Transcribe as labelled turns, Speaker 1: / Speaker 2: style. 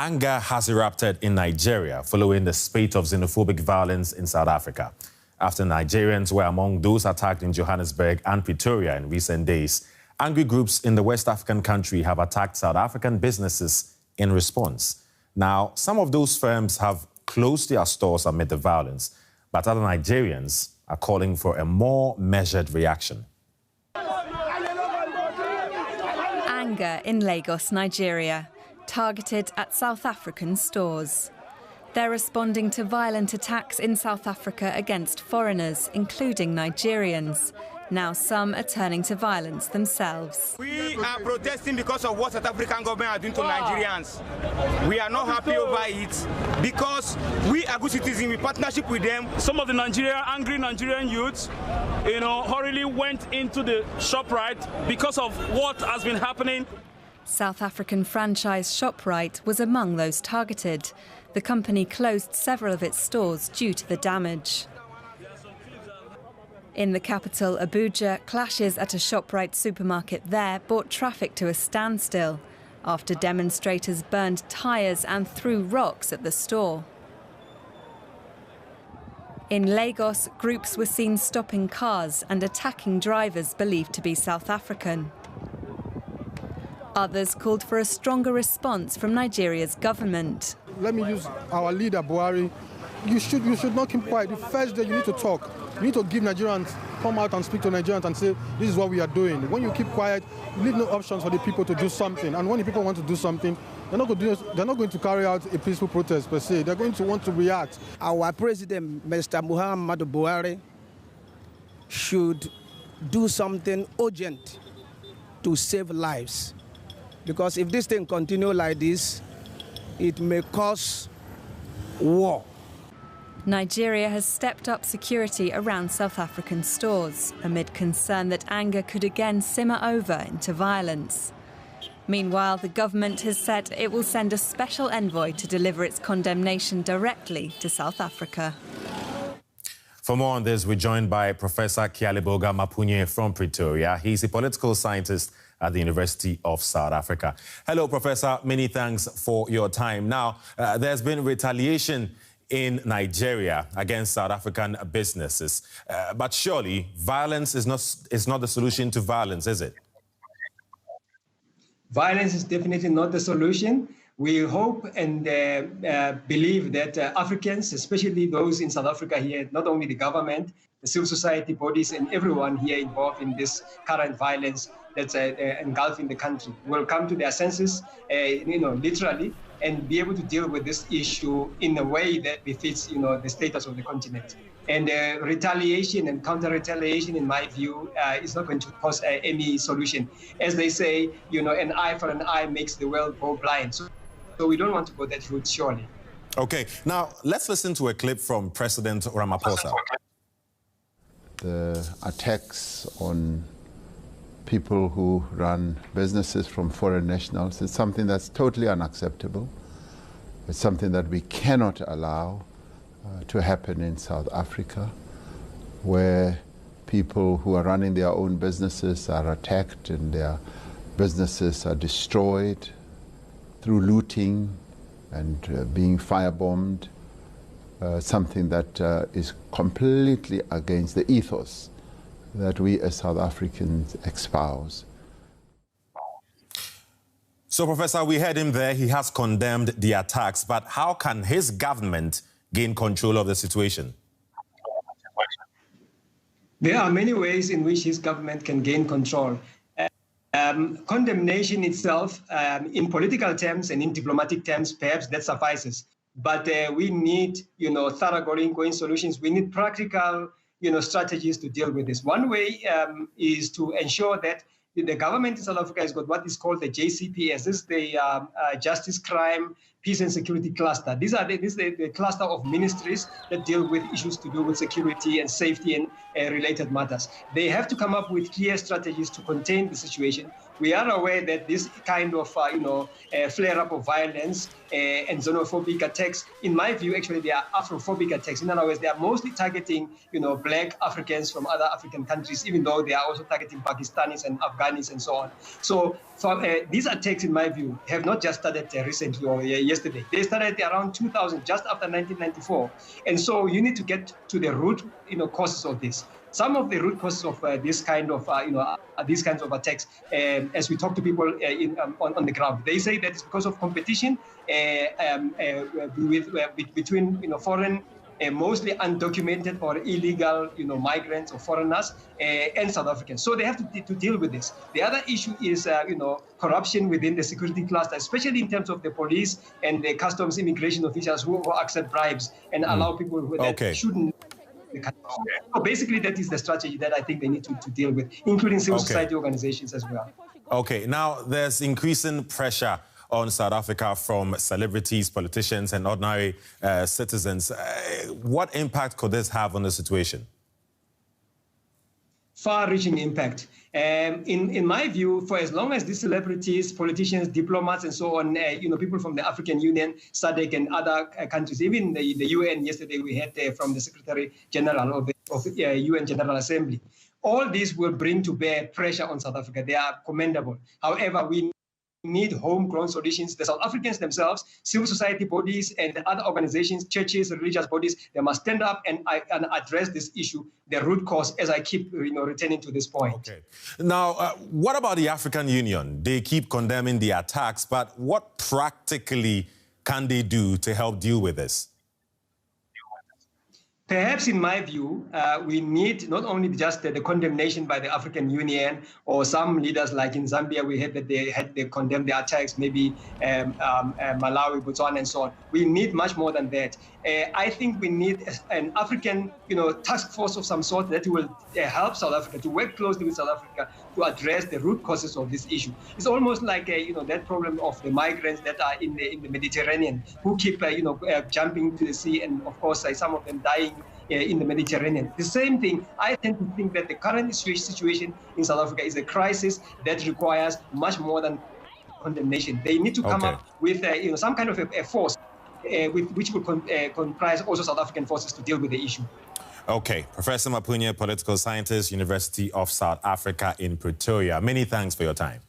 Speaker 1: Anger has erupted in Nigeria following the spate of xenophobic violence in South Africa. After Nigerians were among those attacked in Johannesburg and Pretoria in recent days, angry groups in the West African country have attacked South African businesses in response. Now, some of those firms have closed their stores amid the violence, but other Nigerians are calling for a more measured reaction.
Speaker 2: Anger in Lagos, Nigeria, targeted at South African stores. They're responding to violent attacks in South Africa against foreigners, including Nigerians. Now some are turning to violence themselves.
Speaker 3: We are protesting because of what South African government are doing to Nigerians. We are not happy over it because we are good citizens in partnership with them.
Speaker 4: Some of the angry Nigerian youths, hurriedly went into the ShopRite because of what has been happening.
Speaker 2: South African franchise ShopRite was among those targeted. The company closed several of its stores due to the damage. In the capital, Abuja, clashes at a ShopRite supermarket there brought traffic to a standstill after demonstrators burned tyres and threw rocks at the store. In Lagos, groups were seen stopping cars and attacking drivers believed to be South African. Others called for a stronger response from Nigeria's government.
Speaker 5: Let me use our leader, Buhari. You should not keep quiet. The first day you need to talk. You need to give Nigerians, come out and speak to Nigerians and say, this is what we are doing. When you keep quiet, you leave no options for the people to do something. And when the people want to do something, they're not going to carry out a peaceful protest per se. They're going to want to react.
Speaker 6: Our president, Mr. Muhammadu Buhari, should do something urgent to save lives. Because if this thing continues like this, it may cause war.
Speaker 2: Nigeria has stepped up security around South African stores amid concern that anger could again simmer over into violence. Meanwhile, the government has said it will send a special envoy to deliver its condemnation directly to South Africa.
Speaker 1: For more on this, we're joined by Professor Kialiboga Mapunye from Pretoria. He's a political scientist at the University of South Africa. Hello, Professor. Many thanks for your time. Now, there's been retaliation in Nigeria against South African businesses. But surely, violence is not the solution to violence, is it?
Speaker 7: Violence is definitely not the solution. We hope and believe that Africans, especially those in South Africa here, not only the government, the civil society bodies and everyone here involved in this current violence that's engulfing the country, will come to their senses, literally, and be able to deal with this issue in a way that befits, the status of the continent. And retaliation and counter-retaliation, in my view, is not going to cause any solution. As they say, an eye for an eye makes the world go blind. So we don't want to go that route, surely.
Speaker 1: Okay, now let's listen to a clip from President Ramaphosa.
Speaker 8: The attacks on people who run businesses from foreign nationals is something that's totally unacceptable. It's something that we cannot allow to happen in South Africa, where people who are running their own businesses are attacked and their businesses are destroyed through looting and being firebombed, something that is completely against the ethos that we as South Africans espouse.
Speaker 1: So, Professor, we heard him there. He has condemned the attacks, but how can his government gain control of the situation?
Speaker 7: There are many ways in which his government can gain control. Condemnation itself, in political terms and in diplomatic terms, perhaps that suffices. But we need, thoroughgoing solutions. We need practical, strategies to deal with this. One way is to ensure that the government in South Africa has got what is called the JCPS. This is the Justice, Crime, Peace and Security Cluster. This is the cluster of ministries that deal with issues to do with security and safety and related matters. They have to come up with clear strategies to contain the situation, We are aware that this kind of, flare-up of violence and xenophobic attacks, in my view, actually, they are Afrophobic attacks. In other words, they are mostly targeting, black Africans from other African countries, even though they are also targeting Pakistanis and Afghanis and so on. So these attacks, in my view, have not just started recently or yesterday. They started around 2000, just after 1994. And so you need to get to the root, causes of this. Some of the root causes of this kind of, these kinds of attacks, as we talk to people on the ground, they say that it's because of competition between foreign, mostly undocumented or illegal, migrants or foreigners and South Africans. So they have to deal with this. The other issue is, corruption within the security cluster, especially in terms of the police and the customs immigration officials who accept bribes and allow people that shouldn't. So basically, that is the strategy that I think they need to deal with, including civil society organizations as well.
Speaker 1: Okay, now there's increasing pressure on South Africa from celebrities, politicians, and ordinary citizens. What impact could this have on the situation?
Speaker 7: Far-reaching impact. In my view, for as long as these celebrities, politicians, diplomats, and so on, people from the African Union, SADC, and other countries, even the UN, yesterday we had from the Secretary General of the UN General Assembly, all these will bring to bear pressure on South Africa. They are commendable. However, we need homegrown solutions. The South Africans themselves, civil society bodies and other organizations, churches, religious bodies, they must stand up and address this issue, the root cause, as I keep returning to this point.
Speaker 1: Okay. Now, what about the African Union? They keep condemning the attacks, but what practically can they do to help deal with this?
Speaker 7: Perhaps, in my view, we need not only just the condemnation by the African Union or some leaders, like in Zambia, we heard that they condemned the attacks, maybe Malawi, Botswana, and so on. We need much more than that. I think we need an African, task force of some sort that will help South Africa to work closely with South Africa to address the root causes of this issue. It's almost like, that problem of the migrants that are in the Mediterranean who keep, jumping to the sea, and of course, some of them dying in the Mediterranean. The same thing, I tend to think that the current situation in South Africa is a crisis that requires much more than condemnation. They need to come up with some kind of a force which will comprise also South African forces to deal with the issue.
Speaker 1: Okay. Professor Mapunya, political scientist, University of South Africa in Pretoria. Many thanks for your time.